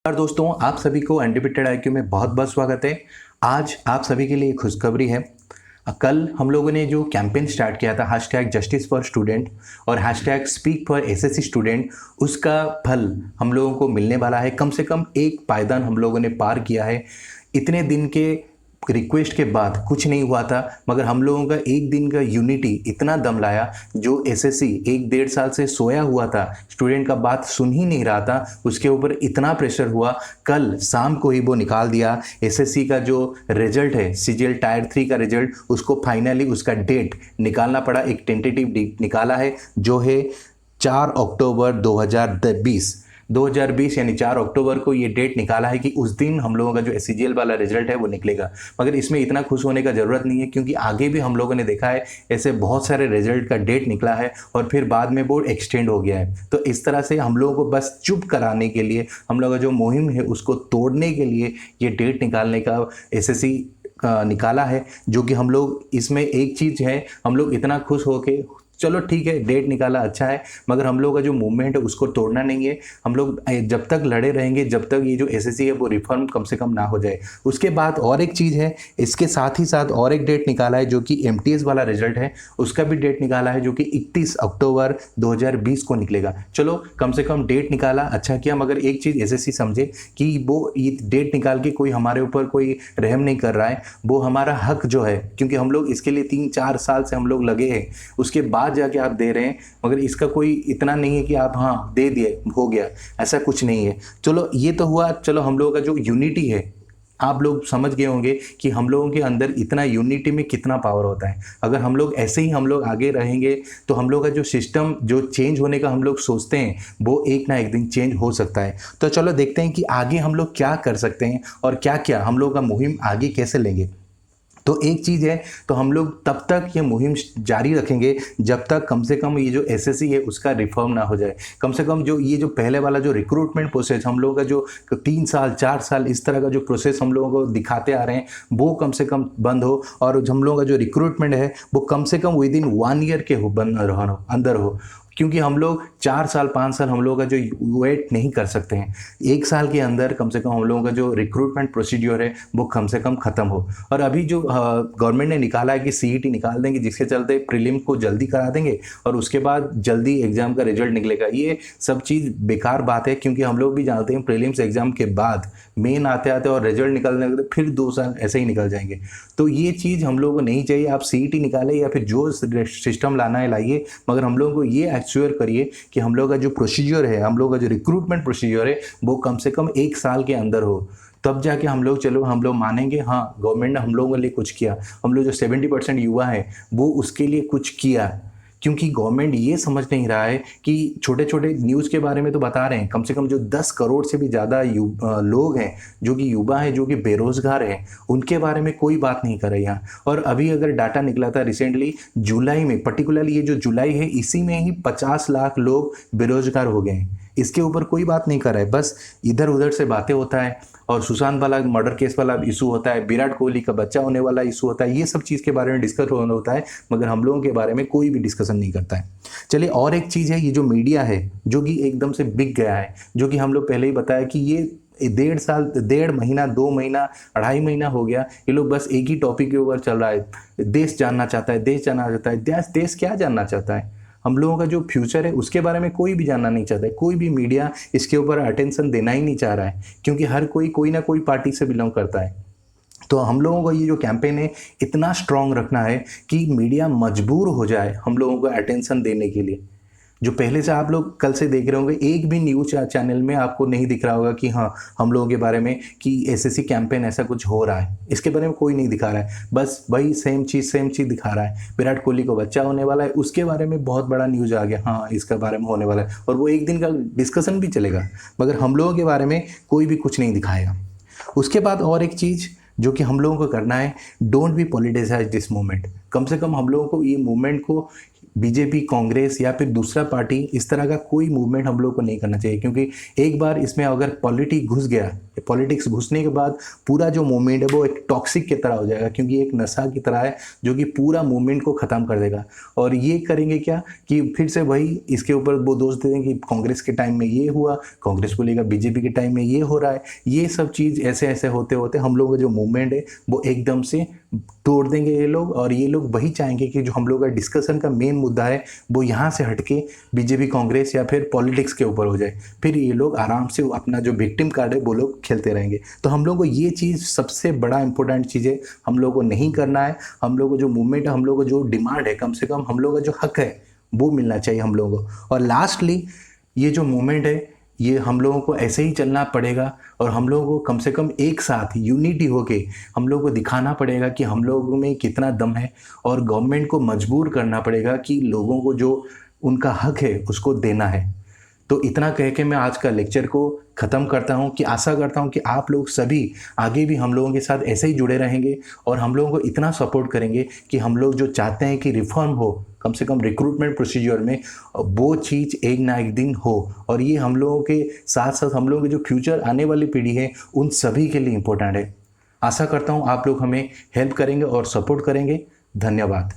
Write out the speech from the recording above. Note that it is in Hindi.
और दोस्तों, आप सभी को अनडिबेटेड आईक्यू में बहुत बहुत स्वागत है। आज आप सभी के लिए खुशखबरी है। कल हम लोगों ने जो कैंपेन स्टार्ट किया था हैशटैग जस्टिस फॉर स्टूडेंट और hashtag speak for SSC student, उसका फल हम लोगों को मिलने वाला है। कम से कम एक पायदान हम लोगों ने पार किया है। इतने दिन के रिक्वेस्ट के बाद कुछ नहीं हुआ था, मगर हम लोगों का एक दिन का यूनिटी इतना दम लाया। जो एसएससी 1-1.5 साल से सोया हुआ था, स्टूडेंट का बात सुन ही नहीं रहा था, उसके ऊपर इतना प्रेशर हुआ। कल शाम को ही वो निकाल दिया। एसएससी का जो रिजल्ट है, सीजीएल टायर 3 का रिजल्ट, उसको फाइनली उसका डेट निकालना पड़ा। एक टेंटेटिव डेट निकाला है जो है 4 अक्टूबर 2020 यानी 4 अक्टूबर को ये डेट निकाला है कि उस दिन हम लोगों का जो सीजीएल वाला रिजल्ट है वो निकलेगा। मगर इसमें इतना खुश होने का ज़रूरत नहीं है, क्योंकि आगे भी हम लोगों ने देखा है ऐसे बहुत सारे रिजल्ट का डेट निकला है और फिर बाद में वो एक्सटेंड हो गया है। तो इस तरह से हम लोगों को बस चुप कराने के लिए, हम लोगों का जो मुहिम है उसको तोड़ने के लिए ये डेट निकालने का एसएससी निकाला है। जो कि हम लोग इसमें एक चीज़ है, हम लोग इतना खुश हो के चलो ठीक है डेट निकाला अच्छा है, मगर हम लोग का जो मूवमेंट है उसको तोड़ना नहीं है। हम लोग जब तक लड़े रहेंगे, जब तक ये जो एसएससी है वो रिफॉर्म कम से कम ना हो जाए। उसके बाद और एक चीज़ है, इसके साथ ही साथ और एक डेट निकाला है जो कि एमटीएस वाला रिजल्ट है, उसका भी डेट निकाला है जो कि 31 अक्टूबर 2020 को निकलेगा। चलो कम से कम डेट निकाला, अच्छा किया। मगर एक चीज़ एसएससी समझे कि वो ये डेट निकाल के कोई हमारे ऊपर कोई रहम नहीं कर रहा है, वो हमारा हक जो है, क्योंकि हम लोग इसके लिए 3-4 साल से हम लोग लगे हैं, उसके बाद जाके आप दे रहे हैं। मगर इसका कोई इतना नहीं है कि आप हाँ दे दिए हो गया, ऐसा कुछ नहीं है। चलो ये तो हुआ। चलो हम लोगों का जो यूनिटी है, आप लोग समझ गए होंगे कि हम लोगों के अंदर इतना यूनिटी में कितना पावर होता है। अगर हम लोग ऐसे ही हम लोग आगे रहेंगे तो हम लोग का जो सिस्टम जो चेंज होने का हम लोग सोचते हैं वो एक ना एक दिन चेंज हो सकता है। तो चलो देखते हैं कि आगे हम लोग क्या कर सकते हैं और क्या क्या हम लोग का मुहिम आगे कैसे लेंगे। तो एक चीज़ है, तो हम लोग तब तक ये मुहिम जारी रखेंगे जब तक कम से कम ये जो एसएससी है उसका रिफॉर्म ना हो जाए। कम से कम जो ये जो पहले वाला जो रिक्रूटमेंट प्रोसेस हम लोगों का जो 3 साल 4 साल इस तरह का जो प्रोसेस हम लोगों को दिखाते आ रहे हैं वो कम से कम बंद हो, और हम लोगों का जो रिक्रूटमेंट है वो कम से कम विद इन 1 ईयर के हो, अंदर हो। क्योंकि हम लोग 4 साल 5 साल हम लोगों का जो वेट नहीं कर सकते हैं। 1 साल के अंदर कम से कम हम लोगों का जो रिक्रूटमेंट प्रोसीड्योर है वो कम से कम ख़त्म हो। और अभी जो गवर्नमेंट ने निकाला है कि सीईटी निकाल देंगे, जिसके चलते प्रीलिम को जल्दी करा देंगे और उसके बाद जल्दी एग्ज़ाम का रिजल्ट निकलेगा। ये सब चीज़ बेकार बात है, क्योंकि हम लोग भी जानते हैं प्रीलिम्स एग्ज़ाम के बाद मेन आते आते और रिजल्ट निकलने के फिर 2 साल ऐसे ही निकल जाएंगे। तो ये चीज़ हम लोगों को नहीं चाहिए। आप सीईटी निकालें या फिर जो सिस्टम लाना है लाइए, मगर हम लोगों को ये श्योर करिए कि हम लोग का जो प्रोसीजर है, हम लोग का जो रिक्रूटमेंट प्रोसीजर है वो कम से कम 1 साल के अंदर हो। तब जाके हम लोग चलो हम लोग मानेंगे हाँ गवर्नमेंट ने हम लोगों के लिए कुछ किया। हम लोग जो 70% युवा है वो उसके लिए कुछ किया, क्योंकि गवर्नमेंट ये समझ नहीं रहा है कि छोटे छोटे न्यूज़ के बारे में तो बता रहे हैं, कम से कम जो 10 करोड़ से भी ज़्यादा लोग हैं जो कि युवा हैं, जो कि बेरोज़गार हैं, उनके बारे में कोई बात नहीं कर रहे यहाँ। और अभी अगर डाटा निकला था रिसेंटली जुलाई में, पर्टिकुलरली ये जो जुलाई है इसी में ही 50 लाख लोग बेरोज़गार हो गए हैं। इसके ऊपर कोई बात नहीं कर रहा है, बस इधर उधर से बातें होता है। और सुशांत वाला मर्डर केस वाला इशू होता है, विराट कोहली का बच्चा होने वाला इशू होता है, ये सब चीज़ के बारे में डिस्कस होना होता है, मगर हम लोगों के बारे में कोई भी डिस्कशन नहीं करता है। चलिए और एक चीज़ है, ये जो मीडिया है जो कि एकदम से बिक गया है, जो कि हम लोग पहले ही बताया कि ये 1.5 महीना 2 महीना 2.5 महीना हो गया, ये लोग बस एक ही टॉपिक के ऊपर चल रहा है। देश जानना चाहता है, देश जानना चाहता है। देश क्या जानना चाहता है? हम लोगों का जो फ्यूचर है उसके बारे में कोई भी जानना नहीं चाहता है। कोई भी मीडिया इसके ऊपर अटेंशन देना ही नहीं चाह रहा है, क्योंकि हर कोई ना कोई पार्टी से बिलोंग करता है। तो हम लोगों को ये जो कैंपेन है इतना स्ट्रांग रखना है कि मीडिया मजबूर हो जाए हम लोगों को अटेंशन देने के लिए। जो पहले से आप लोग कल से देख रहे होंगे, एक भी न्यूज़ चैनल में आपको नहीं दिख रहा होगा कि हाँ हम लोगों के बारे में कि एसएससी कैंपेन ऐसा कुछ हो रहा है, इसके बारे में कोई नहीं दिखा रहा है। बस वही सेम चीज़ दिखा रहा है। विराट कोहली को बच्चा होने वाला है, उसके बारे में बहुत बड़ा न्यूज़ आ गया, हाँ इसके बारे में होने वाला है, और वो एक दिन का डिस्कशन भी चलेगा, मगर हम लोगों के बारे में कोई भी कुछ नहीं दिखाएगा। उसके बाद और एक चीज़ जो कि हम लोगों को करना है, don't be politicize this movement. कम से कम हम लोगों को ये मूवमेंट को बीजेपी, कांग्रेस या फिर दूसरा पार्टी, इस तरह का कोई मूवमेंट हम लोग को नहीं करना चाहिए, क्योंकि एक बार इसमें अगर पॉलिटिक्स घुस गया पॉलिटिक्स घुसने के बाद पूरा जो मूवमेंट है वो एक टॉक्सिक की तरह हो जाएगा, क्योंकि एक नशा की तरह है जो कि पूरा मूवमेंट को ख़त्म कर देगा। और ये करेंगे क्या कि फिर से वही इसके ऊपर वो दोष दे देंगे कि कांग्रेस के टाइम में ये हुआ, कांग्रेस बोलेगा बीजेपी के टाइम में ये हो रहा है। ये सब चीज़ ऐसे ऐसे होते होते हम लोगों का जो मूवमेंट है वो एकदम से तोड़ देंगे ये लोग। और ये लोग वही चाहेंगे कि जो हम लोग का डिस्कशन का मेन मुद्दा है वो यहाँ से हटके बीजेपी कांग्रेस या फिर पॉलिटिक्स के ऊपर हो जाए। फिर ये लोग आराम से अपना जो विक्टिम कार्ड है वो लोग खेलते रहेंगे। तो हम लोग को ये चीज़ सबसे बड़ा इंपॉर्टेंट चीज़ है, हम लोग को नहीं करना है। हम लोग को जो मूवमेंट है, हम लोग को जो डिमांड है, कम से कम हम लोग का जो हक है वो मिलना चाहिए हम लोगों को। और लास्टली ये जो मूवमेंट है ये हम लोगों को ऐसे ही चलना पड़ेगा और हम लोगों को कम से कम एक साथ यूनिटी होके हम लोगों को दिखाना पड़ेगा कि हम लोगों में कितना दम है। और गवर्नमेंट को मजबूर करना पड़ेगा कि लोगों को जो उनका हक है उसको देना है। तो इतना कह के मैं आज का लेक्चर को ख़त्म करता हूँ कि आशा करता हूँ कि आप लोग सभी आगे भी हम लोगों के साथ ऐसे ही जुड़े रहेंगे और हम लोगों को इतना सपोर्ट करेंगे कि हम लोग जो चाहते हैं कि रिफॉर्म हो, कम से कम रिक्रूटमेंट प्रोसीजर में, वो चीज़ एक ना एक दिन हो। और ये हम लोगों के साथ साथ हम लोगों की जो फ्यूचर आने वाली पीढ़ी है उन सभी के लिए इम्पोर्टेंट है। आशा करता हूँ आप लोग हमें हेल्प करेंगे और सपोर्ट करेंगे। धन्यवाद।